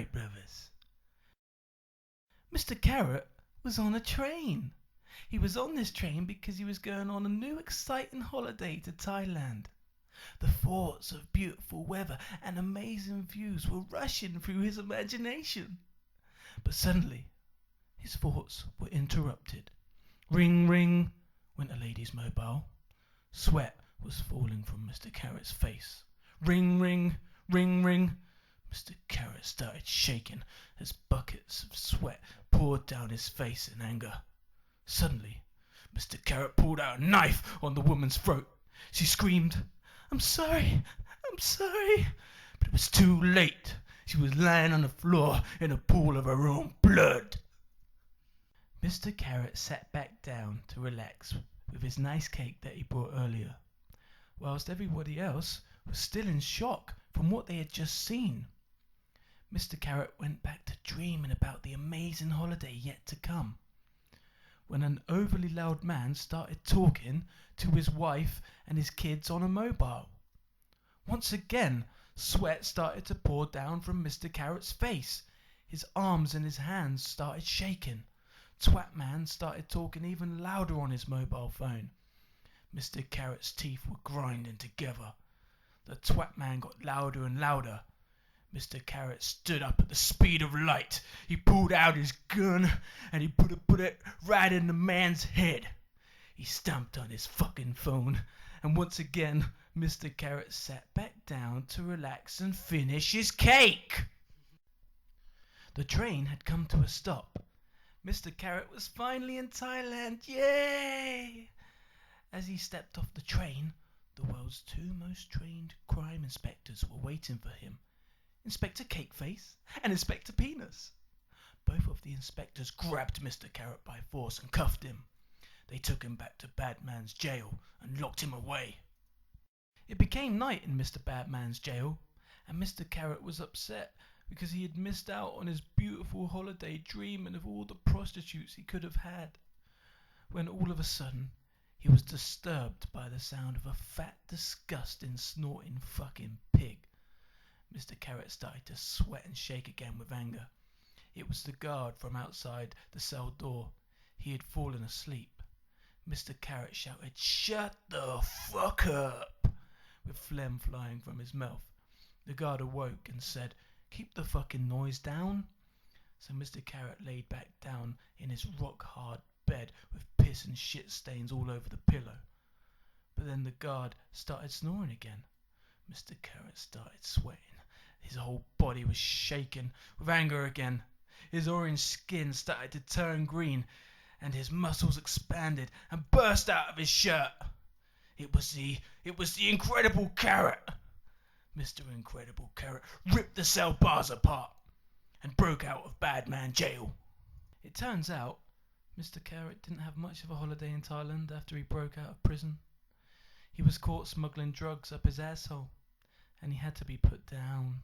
Wright brothers. Mr. Carrot was on a train. He was on this train because he was going on a new exciting holiday to Thailand. The thoughts of beautiful weather and amazing views were rushing through his imagination. But suddenly, his thoughts were interrupted. Ring, ring, went a lady's mobile. Sweat was falling from Mr. Carrot's face. Ring, ring, ring, ring. Mr. Carrot started shaking as buckets of sweat poured down his face in anger. Suddenly, Mr. Carrot pulled out a knife on the woman's throat. She screamed, I'm sorry, but it was too late. She was lying on the floor in a pool of her own blood. Mr. Carrot sat back down to relax with his nice cake that he brought earlier, whilst everybody else was still in shock from what they had just seen. Mr. Carrot went back to dreaming about the amazing holiday yet to come, when an overly loud man started talking to his wife and his kids on a mobile. Once again, sweat started to pour down from Mr. Carrot's face. His arms and his hands started shaking. Twat Man started talking even louder on his mobile phone. Mr. Carrot's teeth were grinding together. The Twat Man got louder and louder. Mr. Carrot stood up at the speed of light. He pulled out his gun and he put it right in the man's head. He stamped on his fucking phone, and once again Mr. Carrot sat back down to relax and finish his cake. The train had come to a stop. Mr. Carrot was finally in Thailand. Yay! As he stepped off the train, the world's two most trained crime inspectors were waiting for him. Inspector Cakeface and Inspector Penis. Both of the inspectors grabbed Mr. Carrot by force and cuffed him. They took him back to Badman's jail and locked him away. It became night in Mr. Badman's jail, and Mr. Carrot was upset because he had missed out on his beautiful holiday dreaming of all the prostitutes he could have had, when all of a sudden he was disturbed by the sound of a fat, disgusting, snorting fucking pig. Mr. Carrot started to sweat and shake again with anger. It was the guard from outside the cell door. He had fallen asleep. Mr. Carrot shouted, "Shut the fuck up!" with phlegm flying from his mouth. The guard awoke and said, "Keep the fucking noise down." So Mr. Carrot laid back down in his rock-hard bed with piss and shit stains all over the pillow. But then the guard started snoring again. Mr. Carrot started sweating. His whole body was shaking with anger again. His orange skin started to turn green, and his muscles expanded and burst out of his shirt. It was the Incredible Carrot. Mr. Incredible Carrot ripped the cell bars apart and broke out of Badman jail. It turns out Mr. Carrot didn't have much of a holiday in Thailand after he broke out of prison. He was caught smuggling drugs up his asshole, and he had to be put down.